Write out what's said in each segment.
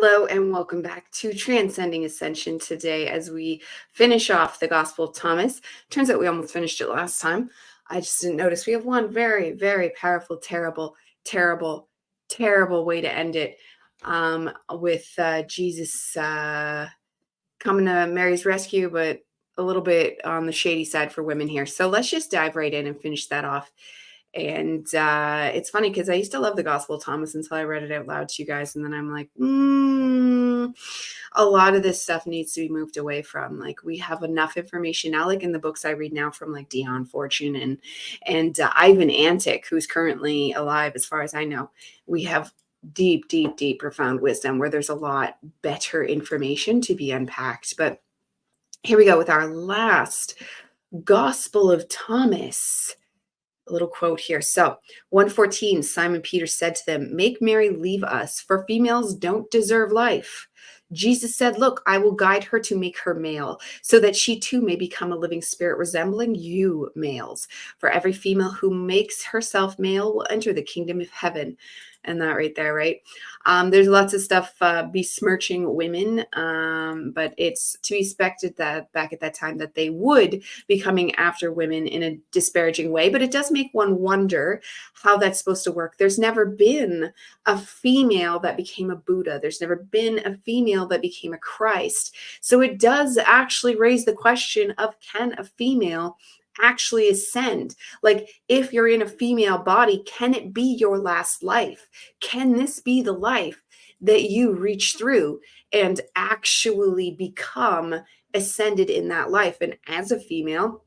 Hello and welcome back to Transcending Ascension today as we finish off the Gospel of Thomas. Turns out we almost finished it last time. I just didn't notice. We have one very, very powerful, terrible way to end it with Jesus coming to Mary's rescue, but a little bit on the shady side for women here. So let's just dive right in and finish that off. And it's funny because I used to love the Gospel of Thomas until I read it out loud to you guys. And then I'm like, a lot of this stuff needs to be moved away from. Like, we have enough information now, like in the books I read now from like Dion Fortune and Ivan Antic, who's currently alive, as far as I know. We have deep, profound wisdom where there's a lot better information to be unpacked. But here we go with our last Gospel of Thomas. A little quote here. So 114, Simon Peter said to them, "Make Mary leave us, for females don't deserve life." Jesus said, "Look, I will guide her to make her male, so that she too may become a living spirit resembling you males. For every female who makes herself male will enter the kingdom of heaven." And that right there, right? There's lots of stuff besmirching women, but it's to be expected that back at that time that they would be coming after women in a disparaging way. But it does make one wonder how that's supposed to work. There's never been a female that became a Buddha. There's never been a female that became a Christ. So it does actually raise the question of, can a female actually ascend? Like, if you're in a female body, can it be your last life? Can this be the life that you reach through and actually become ascended in that life? And as a female,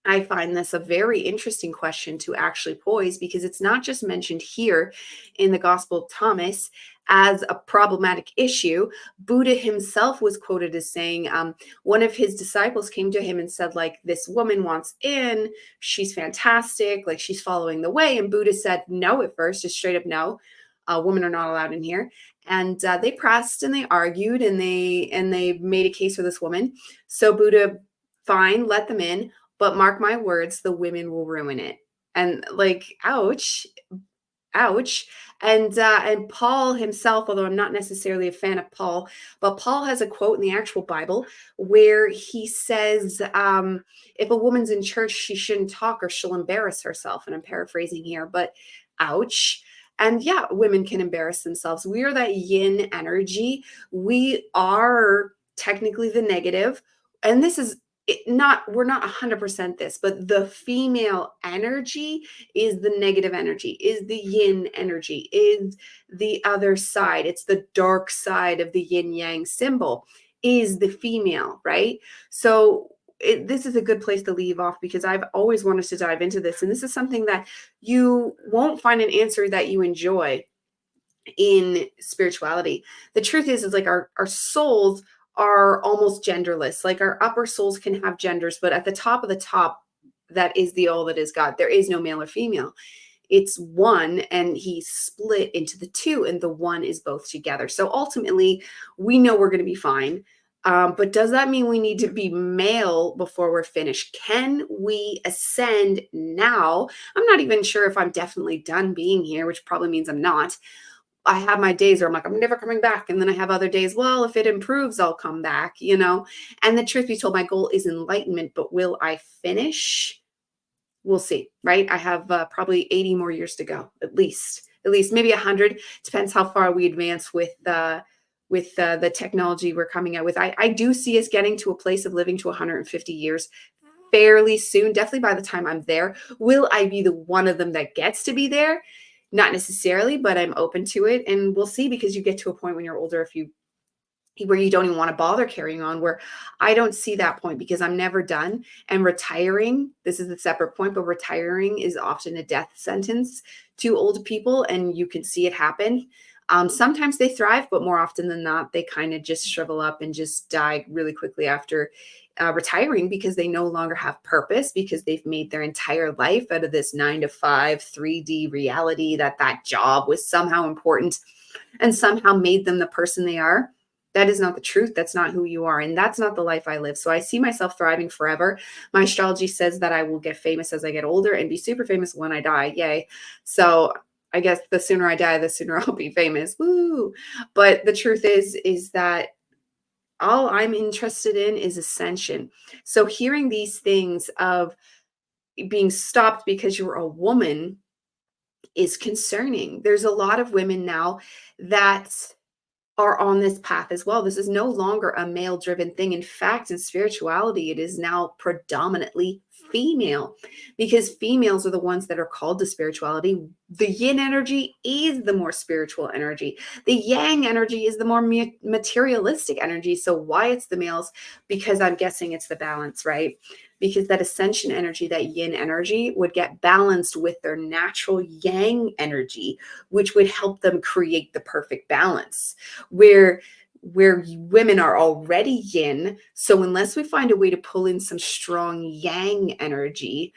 I find this a very interesting question to actually pose, because it's not just mentioned here in the Gospel of Thomas as a problematic issue. Buddha himself was quoted as saying, one of his disciples came to him and said, like, this woman wants in, she's fantastic, like she's following the way. And Buddha said no at first, just straight up no. Women are not allowed in here. And they pressed and they argued and they made a case for this woman. So Buddha, fine, let them in. But mark my words, the women will ruin it. And like, ouch. And Paul himself, although I'm not necessarily a fan of Paul, but Paul has a quote in the actual Bible where he says, if a woman's in church, she shouldn't talk or she'll embarrass herself. And I'm paraphrasing here, but ouch. And yeah, women can embarrass themselves. We are that yin energy. We are technically the negative. And this is we're not 100% this, but the female energy is the negative energy, is the yin energy, is the other side. It's the dark side of the yin yang symbol, is the female, right? So this is a good place to leave off, because I've always wanted to dive into this. And this is something that you won't find an answer that you enjoy in spirituality. The truth is like our souls are almost genderless. Like, our upper souls can have genders, but at the top of the top, that is the all that is God. There is no male or female. It's one, and he split into the two, and the one is both together. So ultimately, we know we're going to be fine. But does that mean we need to be male before we're finished? Can we ascend now? I'm not even sure if I'm definitely done being here, which probably means I'm not. I have my days where I'm like, I'm never coming back. And then I have other days, well, if it improves, I'll come back, you know? And the truth be told, my goal is enlightenment, but will I finish? We'll see, right? I have probably 80 more years to go, at least maybe 100. Depends how far we advance with the technology we're coming out with. I do see us getting to a place of living to 150 years fairly soon, definitely by the time I'm there. Will I be the one of them that gets to be there? Not necessarily, but I'm open to it, and we'll see, because you get to a point when you're older, where you don't even want to bother carrying on, where I don't see that point, because I'm never done. And retiring, this is a separate point, but retiring is often a death sentence to old people, and you can see it happen. Sometimes they thrive, but more often than not, they kind of just shrivel up and just die really quickly after retiring, because they no longer have purpose, because they've made their entire life out of this 9-to-5 3D reality that job was somehow important and somehow made them the person they are. That is not the truth. That's not who you are. And that's not the life I live. So I see myself thriving forever. My astrology says that I will get famous as I get older and be super famous when I die. Yay. So I guess the sooner I die, the sooner I'll be famous. Woo! But the truth is that all I'm interested in is ascension. So hearing these things of being stopped because you're a woman is concerning. There's a lot of women now that are on this path as well. This is no longer a male driven thing. In fact, in spirituality, it is now predominantly female because females are the ones that are called to spirituality. The yin energy is the more spiritual energy, the yang energy is the more materialistic energy. So, why it's the males? Because I'm guessing it's the balance, right? Because that ascension energy, that yin energy, would get balanced with their natural yang energy, which would help them create the perfect balance where women are already yin. So unless we find a way to pull in some strong yang energy,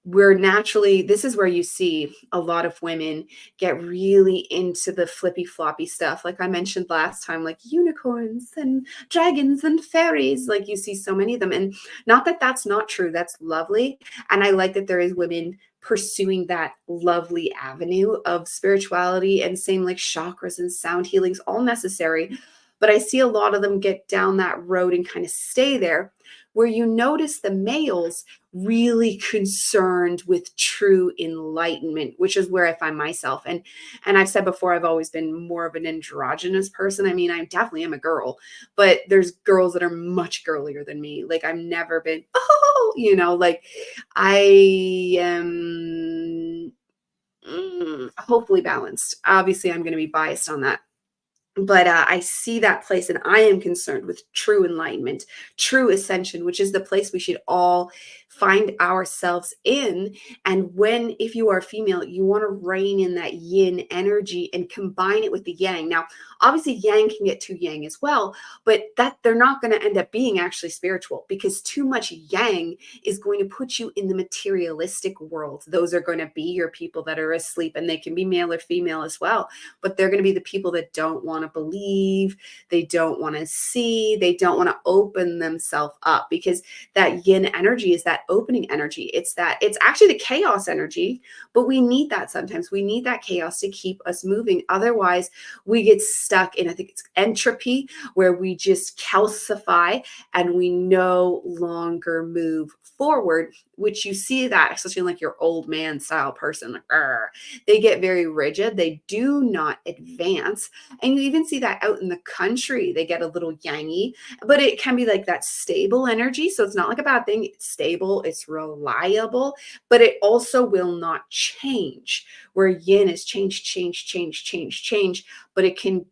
we're naturally, this is where you see a lot of women get really into the flippy floppy stuff. Like I mentioned last time, like unicorns and dragons and fairies, like you see so many of them. And not that that's not true, that's lovely. And I like that there is women pursuing that lovely avenue of spirituality, and same like chakras and sound healings, all necessary. But I see a lot of them get down that road and kind of stay there, where you notice the males really concerned with true enlightenment, which is where I find myself. And I've said before, I've always been more of an androgynous person. I mean, I definitely am a girl, but there's girls that are much girlier than me. Like I've never been, like I am hopefully balanced. Obviously, I'm going to be biased on that, but I see that place, and I am concerned with true enlightenment, true ascension, which is the place we should all find ourselves in. And when, if you are female, you want to rein in that yin energy and combine it with the yang. Now, obviously, yang can get too yang as well, but that they're not going to end up being actually spiritual, because too much yang is going to put you in the materialistic world. Those are going to be your people that are asleep, and they can be male or female as well, but they're going to be the people that don't want to believe, they don't want to see, they don't want to open themselves up, because that yin energy is that opening energy. It's actually the chaos energy, but we need that sometimes. We need that chaos to keep us moving. Otherwise, we get stuck in, I think it's entropy, where we just calcify and we no longer move forward, which you see that especially in like your old man style person, like, they get very rigid, they do not advance. And you even see that out in the country, they get a little yangy, but it can be like that stable energy. So it's not like a bad thing, it's stable, it's reliable, but it also will not change, where yin is change, but it can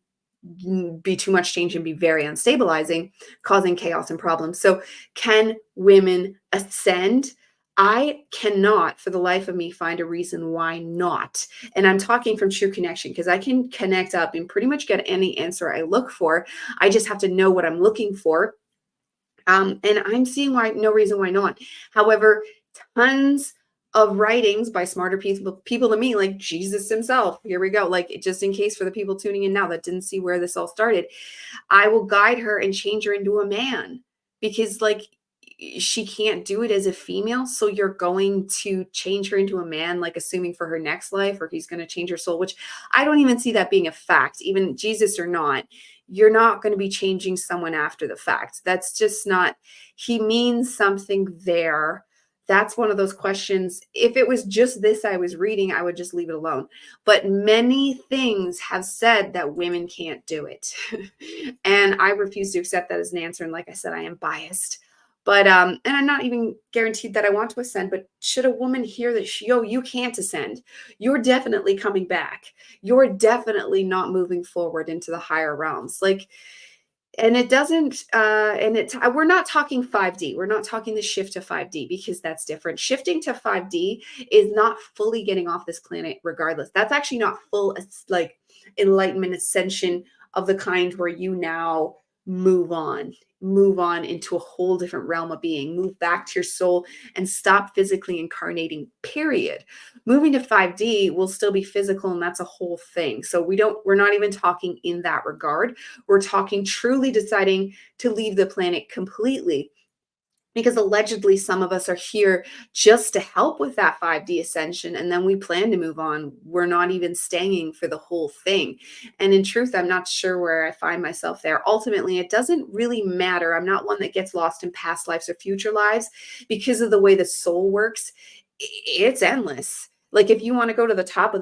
be too much change and be very unstabilizing, causing chaos and problems. So can women ascend? I cannot for the life of me find a reason why not. And I'm talking from true connection, because I can connect up and pretty much get any answer I look for. I just have to know what I'm looking for. And I'm seeing no reason why not. However, tons of writings by smarter people than me, like Jesus himself. Here we go. Like, just in case for the people tuning in now that didn't see where this all started, I will guide her and change her into a man, because like she can't do it as a female. So you're going to change her into a man, like assuming for her next life, or he's going to change her soul, which I don't even see that being a fact, even Jesus or not. You're not going to be changing someone after the fact. That's just not, he means something there. That's one of those questions. If it was just this I was reading, I would just leave it alone. But many things have said that women can't do it. And I refuse to accept that as an answer. And like I said, I am biased. But and I'm not even guaranteed that I want to ascend, but should a woman hear that, you can't ascend, you're definitely coming back. You're definitely not moving forward into the higher realms. Like, and it doesn't we're not talking 5D. We're not talking the shift to 5D, because that's different. Shifting to 5D is not fully getting off this planet regardless. That's actually not full like enlightenment ascension of the kind where you now move on into a whole different realm of being, move back to your soul and stop physically incarnating, period. Moving to 5D will still be physical, and that's a whole thing. So we're not even talking in that regard. We're talking truly deciding to leave the planet completely. because allegedly some of us are here just to help with that 5D ascension, and then we plan to move on. We're not even staying for the whole thing. And in truth, I'm not sure where I find myself there. Ultimately, it doesn't really matter. I'm not one that gets lost in past lives or future lives because of the way the soul works. It's endless. Like if you want to go to the top of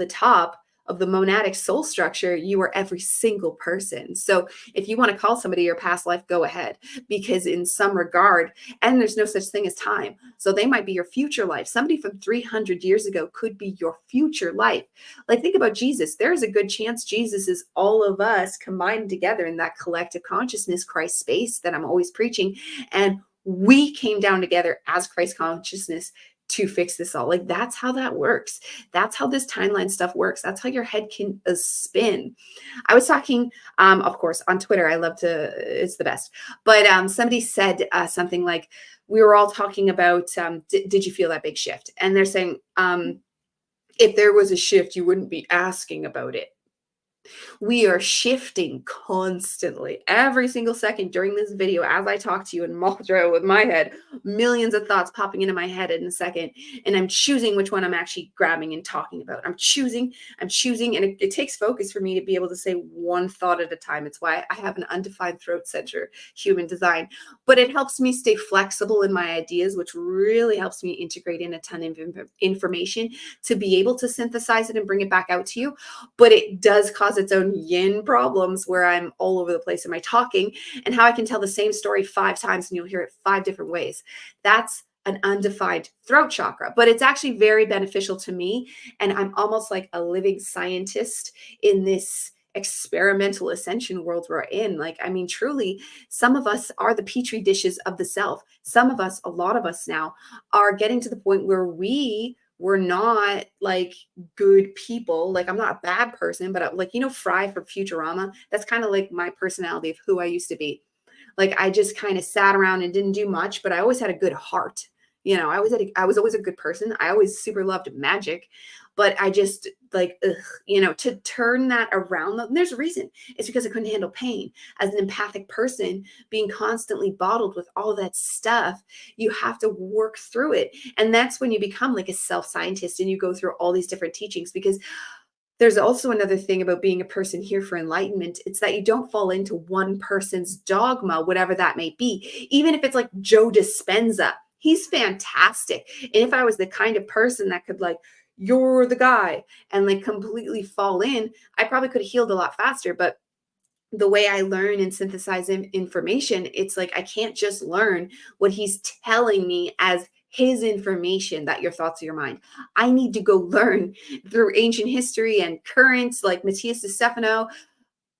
the monadic soul structure, you are every single person. So if you want to call somebody your past life, go ahead, because in some regard, and there's no such thing as time. So they might be your future life. Somebody from 300 years ago could be your future life. Like think about Jesus. There's a good chance Jesus is all of us combined together in that collective consciousness, Christ space that I'm always preaching. And we came down together as Christ consciousness to fix this all. Like that's how that works. That's how this timeline stuff works. That's how your head can spin. I was talking, of course, on Twitter. I love to, it's the best. But somebody said something like, we were all talking about, did you feel that big shift? And they're saying, if there was a shift, you wouldn't be asking about it. We are shifting constantly every single second during this video as I talk to you and mull through with my head, millions of thoughts popping into my head in a second. And I'm choosing which one I'm actually grabbing and talking about. I'm choosing, and it takes focus for me to be able to say one thought at a time. It's why I have an undefined throat center, human design. But it helps me stay flexible in my ideas, which really helps me integrate in a ton of information to be able to synthesize it and bring it back out to you. But it does cause its own yin problems where I'm all over the place in my talking, and how I can tell the same story 5 times and you'll hear it 5 different ways. That's an undefined throat chakra, but it's actually very beneficial to me. And I'm almost like a living scientist in this experimental ascension world we're in. Like, I mean, truly, some of us are the petri dishes of the self. Some of us, a lot of us now, are getting to the point where we're not like good people. Like I'm not a bad person, but like, Fry from Futurama, that's kind of like my personality of who I used to be. Like I just kind of sat around and didn't do much, but I always had a good heart. I was always a good person. I always super loved magic, but I just like, to turn that around. There's a reason. It's because I couldn't handle pain. As an empathic person, being constantly bottled with all that stuff, you have to work through it. And that's when you become like a self-scientist and you go through all these different teachings, because there's also another thing about being a person here for enlightenment. It's that you don't fall into one person's dogma, whatever that may be. Even if it's like Joe Dispenza, he's fantastic. And if I was the kind of person that could like, you're the guy, and like completely fall in, I probably could have healed a lot faster. But the way I learn and synthesize information, it's like I can't just learn what he's telling me as his information, that your thoughts are your mind. I need to go learn through ancient history and currents like Matthias de Stefano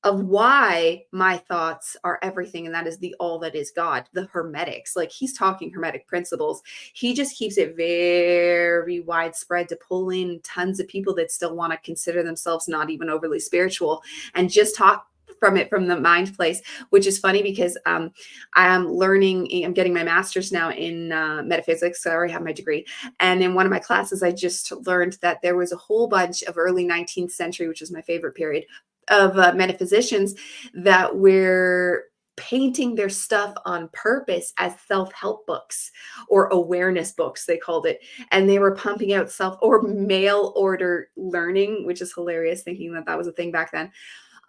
of why my thoughts are everything, and that is the all that is God, the Hermetics. Like he's talking Hermetic principles. He just keeps it very widespread to pull in tons of people that still want to consider themselves not even overly spiritual and just talk from the mind place, which is funny because I'm getting my master's now in metaphysics. So I already have my degree. And in one of my classes, I just learned that there was a whole bunch of early 19th century, which is my favorite period, of metaphysicians that were painting their stuff on purpose as self-help books or awareness books, they called it. And they were pumping out self or mail order learning, which is hilarious, thinking that that was a thing back then.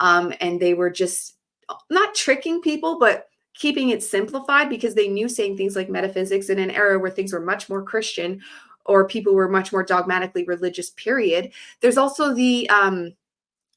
And they were just not tricking people, but keeping it simplified, because they knew saying things like metaphysics in an era where things were much more Christian or people were much more dogmatically religious, period. There's also the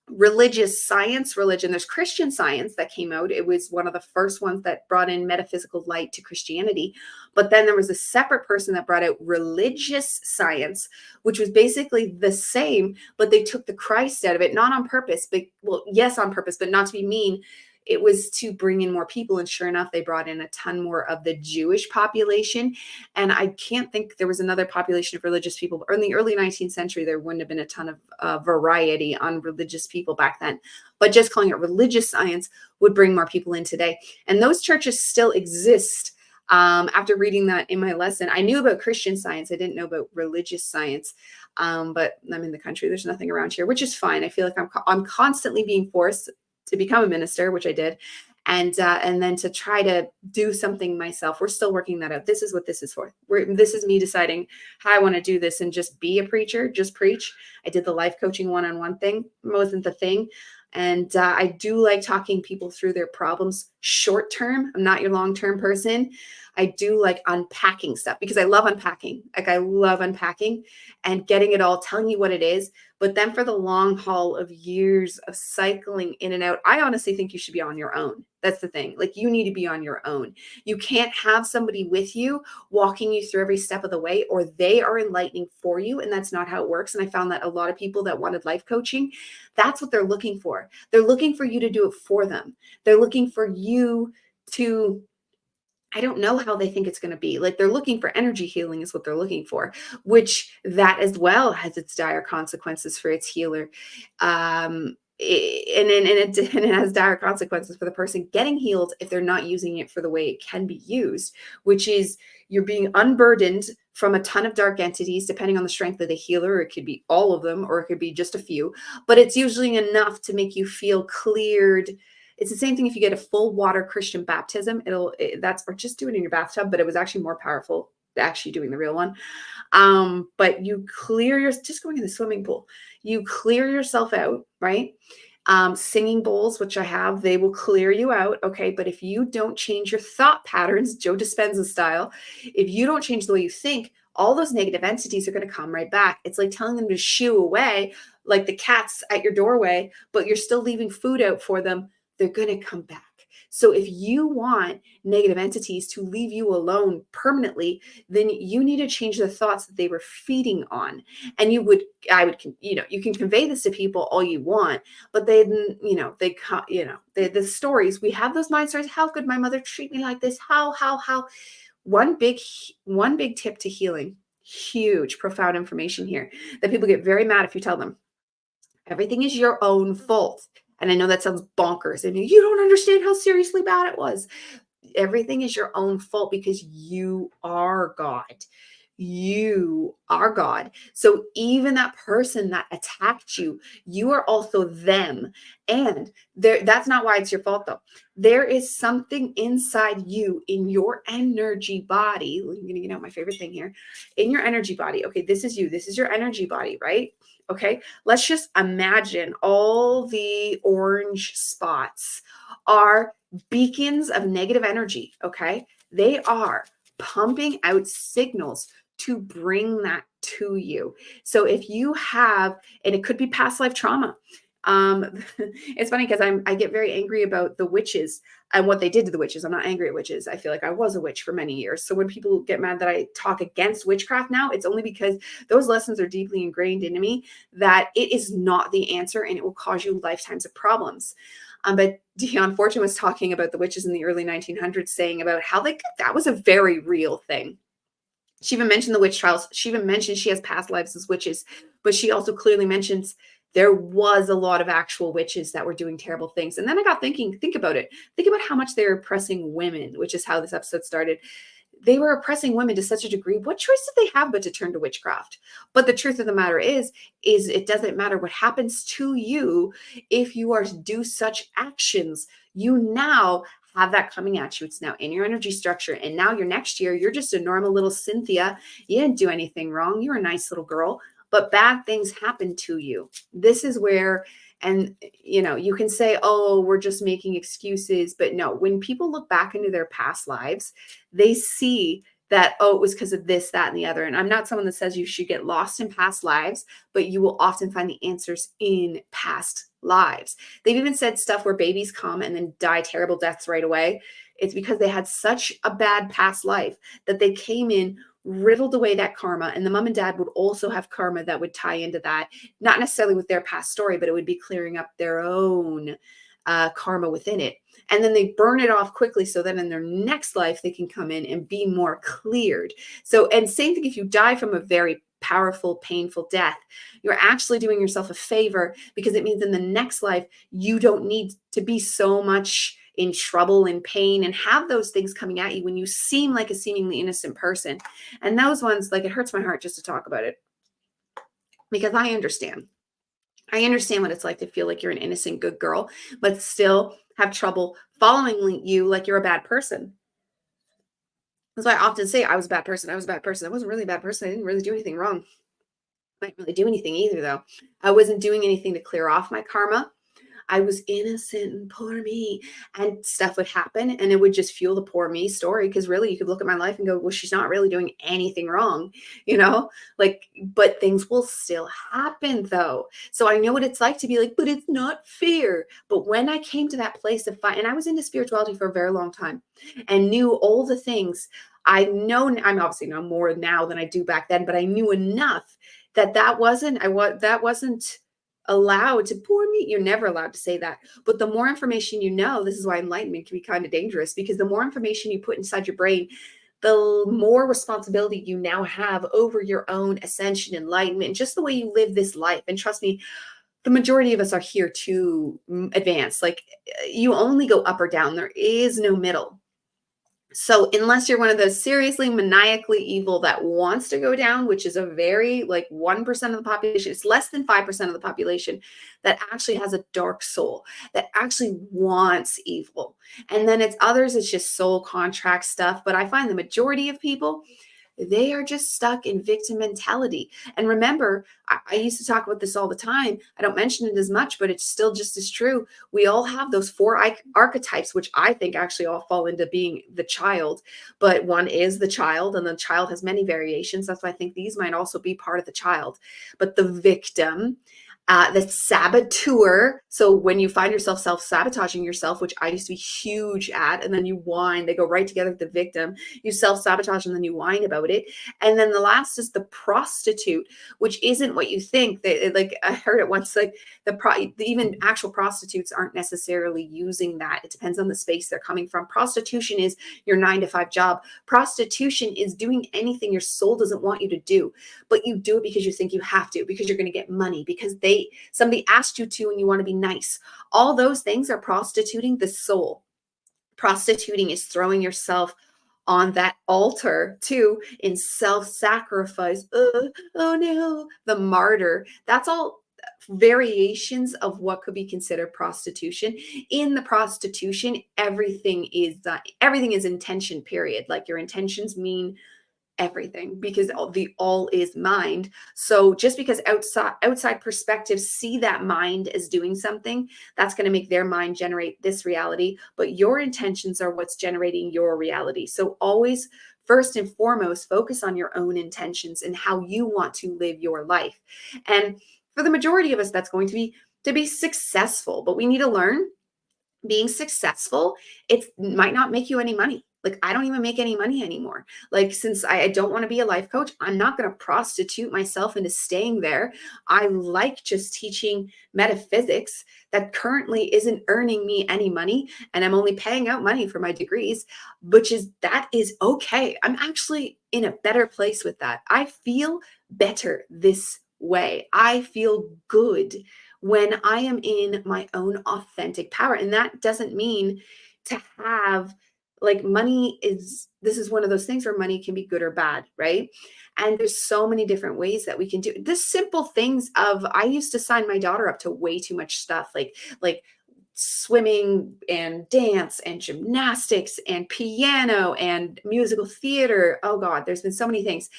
religious science religion. There's Christian Science that came out. It was one of the first ones that brought in metaphysical light to Christianity. But then there was a separate person that brought out religious science, which was basically the same, but they took the Christ out of it, not on purpose, but well, yes, on purpose, but not to be mean. It was to bring in more people. And sure enough, they brought in a ton more of the Jewish population. And I can't think there was another population of religious people. But in the early 19th century, there wouldn't have been a ton of variety on religious people back then. But just calling it religious science would bring more people in today. And those churches still exist. After reading that in my lesson, I knew about Christian Science. I didn't know about religious science. But I'm in the country. There's nothing around here, which is fine. I feel like I'm constantly being forced to become a minister, which I did. and then to try to do something myself. We're still working that out. This is what this is for. This is me deciding how I want to do this and just be a preacher, just preach. I did the life coaching one-on-one thing, wasn't the thing. And I do like talking people through their problems short term. I'm not your long-term person. I do like unpacking stuff because I love unpacking. Like I love unpacking and getting it all, telling you what it is. But then for the long haul of years of cycling in and out, I honestly think you should be on your own. That's the thing. Like you need to be on your own. You can't have somebody with you walking you through every step of the way, or they are enlightening for you. And that's not how it works. And I found that a lot of people that wanted life coaching, that's what they're looking for. They're looking for you to do it for them. They're looking for you to, I don't know how they think it's going to be. Like they're looking for energy healing is what they're looking for, which that as well has its dire consequences for its healer. And it has dire consequences for the person getting healed if they're not using it for the way it can be used, which is you're being unburdened from a ton of dark entities, depending on the strength of the healer. It could be all of them, or it could be just a few, but it's usually enough to make you feel cleared. It's the same thing if you get a full water Christian baptism. Or just do it in your bathtub, but it was actually more powerful actually doing the real one. But you just going in the swimming pool, you clear yourself out, right? Singing bowls, which I have, they will clear you out. Okay. But if you don't change your thought patterns, Joe Dispenza style, if you don't change the way you think, all those negative entities are going to come right back. It's like telling them to shoo away, like the cats at your doorway, but you're still leaving food out for them. They're going to come back. So if you want negative entities to leave you alone permanently, then you need to change the thoughts that they were feeding on. And you can convey this to people all you want, but the stories, we have those mind stories. How could my mother treat me like this? How? One big tip to healing, huge, profound information here that people get very mad if you tell them. Everything is your own fault. And I know that sounds bonkers and you don't understand how seriously bad it was. Everything is your own fault because you are God. You are God. So even that person that attacked you, you are also them. And that's not why it's your fault though. There is something inside you in your energy body. I'm going to get out my favorite thing here. In your energy body. Okay, this is you. This is your energy body, right? Okay, let's just imagine all the orange spots are beacons of negative energy. Okay, they are pumping out signals to bring that to you. So if you have, and it could be past life trauma. It's funny because I get very angry about the witches and what they did to the witches. I'm not angry at witches. I feel like I was a witch for many years. So when people get mad that I talk against witchcraft now, it's only because those lessons are deeply ingrained into me that it is not the answer and it will cause you lifetimes of problems. But Dion Fortune was talking about the witches in the early 1900s, saying about how that was a very real thing. She even mentioned the witch trials. She even mentioned she has past lives as witches, but she also clearly mentions there was a lot of actual witches that were doing terrible things. And then I got thinking, think about it. Think about how much they were oppressing women, which is how this episode started. They were oppressing women to such a degree. What choice did they have but to turn to witchcraft? But the truth of the matter is it doesn't matter what happens to you if you are to do such actions. You now have that coming at you. It's now in your energy structure. And now next year, you're just a normal little Cynthia. You didn't do anything wrong. You're a nice little girl, but bad things happen to you. This is where, and you can say, oh, we're just making excuses. But no, when people look back into their past lives, they see that, oh, it was because of this, that, and the other. And I'm not someone that says you should get lost in past lives, but you will often find the answers in past lives. They've even said stuff where babies come and then die terrible deaths right away. It's because they had such a bad past life that they came in, riddled away that karma, and the mom and dad would also have karma that would tie into that, not necessarily with their past story, but it would be clearing up their own karma within it. And then they burn it off quickly so that in their next life, they can come in and be more cleared. So, and same thing if you die from a very powerful, painful death, you're actually doing yourself a favor because it means in the next life, you don't need to be so much in trouble and pain and have those things coming at you when you seem like a seemingly innocent person. And those ones, like, it hurts my heart just to talk about it because I understand. I understand what it's like to feel like you're an innocent, good girl, but still have trouble following you like you're a bad person. That's why I often say I was a bad person. I was a bad person. I wasn't really a bad person. I didn't really do anything wrong. I didn't really do anything either, though. I wasn't doing anything to clear off my karma. I was innocent and poor me, and stuff would happen and it would just fuel the poor me story. Cause really you could look at my life and go, well, she's not really doing anything wrong, you know, like, but things will still happen though. So I know what it's like to be like, but it's not fair. But when I came to that place of fight, and I was into spirituality for a very long time and knew all the things I know, I'm obviously know more now than I do back then, but I knew enough that that wasn't allowed to poor me. You're never allowed to say that. But the more information you know, this is why enlightenment can be kind of dangerous, because the more information you put inside your brain, the more responsibility you now have over your own ascension, enlightenment, and just the way you live this life. And trust me, the majority of us are here to advance. Like you only go up or down. There is no middle. So unless you're one of those seriously maniacally evil that wants to go down, which is a very like 1% of the population, it's less than 5% of the population that actually has a dark soul, that actually wants evil. And then it's others, it's just soul contract stuff. But I find the majority of people, they are just stuck in victim mentality. And remember, I used to talk about this all the time. I don't mention it as much, but it's still just as true. We all have those four archetypes, which I think actually all fall into being the child. But one is the child, and the child has many variations. That's why I think these might also be part of the child. But the victim, the saboteur. So when you find yourself self-sabotaging yourself, which I used to be huge at, and then you whine, they go right together with the victim. You self-sabotage and then you whine about it. And then the last is the prostitute, which isn't what you think. They, like I heard it once, like even actual prostitutes aren't necessarily using that. It depends on the space they're coming from. Prostitution is your 9 to 5 job. Prostitution is doing anything your soul doesn't want you to do, but you do it because you think you have to, because you're going to get money, because somebody asked you to and you want to be nice. All those things are prostituting the soul. Prostituting is throwing yourself on that altar too in self-sacrifice. Oh no, the martyr. That's all variations of what could be considered prostitution. In the prostitution, everything is intention, period. Like your intentions mean everything, because the all is mind. So just because outside perspectives see that mind as doing something, that's going to make their mind generate this reality, but your intentions are what's generating your reality. So always, first and foremost, focus on your own intentions and how you want to live your life. And for the majority of us, that's going to be successful, but we need to learn being successful, it might not make you any money. Like I don't even make any money anymore. Like since I don't want to be a life coach, I'm not going to prostitute myself into staying there. I like just teaching metaphysics that currently isn't earning me any money, and I'm only paying out money for my degrees, that is okay. I'm actually in a better place with that. I feel better this way. I feel good when I am in my own authentic power. And that doesn't mean to have like this is one of those things where money can be good or bad, right? And there's so many different ways that we can do the simple things of, I used to sign my daughter up to way too much stuff, like swimming and dance and gymnastics and piano and musical theater. Oh God, there's been so many things.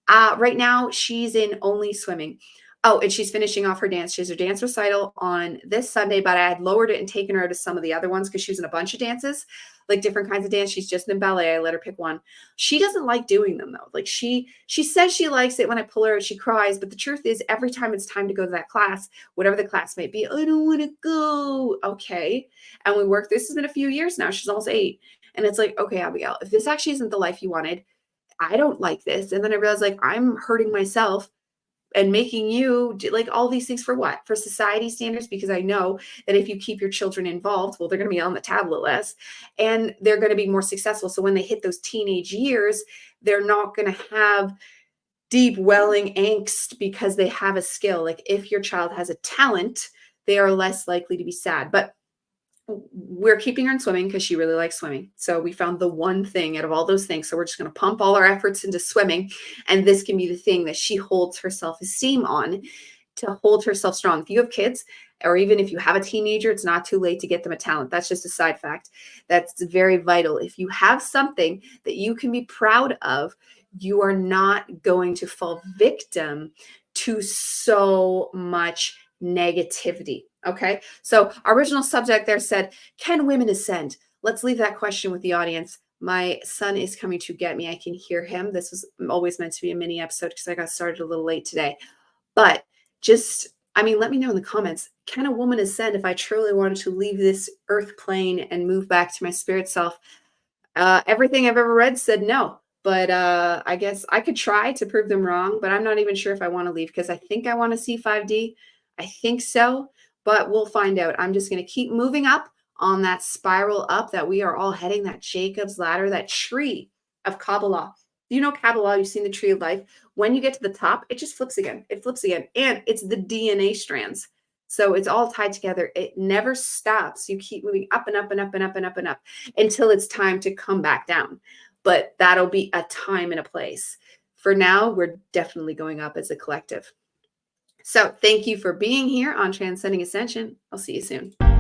Right now, she's in only swimming. Oh, and she's finishing off her dance. She has her dance recital on this Sunday, but I had lowered it and taken her to some of the other ones because she was in a bunch of dances, like different kinds of dance. She's just in ballet. I let her pick one. She doesn't like doing them though. Like she says she likes it. When I pull her out, she cries. But the truth is, every time it's time to go to that class, whatever the class might be, I don't want to go. Okay. And we work. This has been a few years now. She's almost 8. And it's like, okay, Abigail, if this actually isn't the life you wanted, I don't like this. And then I realized like I'm hurting myself and making you do like all these things for what? For society standards, because I know that if you keep your children involved, well, they're going to be on the tablet less and they're going to be more successful. So when they hit those teenage years, they're not going to have deep welling angst because they have a skill. Like if your child has a talent, they are less likely to be sad. But we're keeping her in swimming because she really likes swimming. So we found the one thing out of all those things. So we're just going to pump all our efforts into swimming. And this can be the thing that she holds her self-esteem on to hold herself strong. If you have kids, or even if you have a teenager, it's not too late to get them a talent. That's just a side fact. That's very vital. If you have something that you can be proud of, you are not going to fall victim to so much negativity. Okay. So our original subject there said, can women ascend? Let's leave that question with the audience. My son is coming to get me. I can hear him. This was always meant to be a mini episode because I got started a little late today. But just, I mean, let me know in the comments, can a woman ascend if I truly wanted to leave this earth plane and move back to my spirit self? Everything I've ever read said no. But I guess I could try to prove them wrong, but I'm not even sure if I want to leave because I think I want to see 5D. I think so, but we'll find out. I'm just going to keep moving up on that spiral up that we are all heading, that Jacob's ladder, that tree of Kabbalah. Do you know Kabbalah? You've seen the tree of life. When you get to the top, it just flips again. It flips again. And it's the DNA strands. So it's all tied together. It never stops. You keep moving up and up and up and up and up and up until it's time to come back down. But that'll be a time and a place. For now, we're definitely going up as a collective. So thank you for being here on Transcending Ascension. I'll see you soon.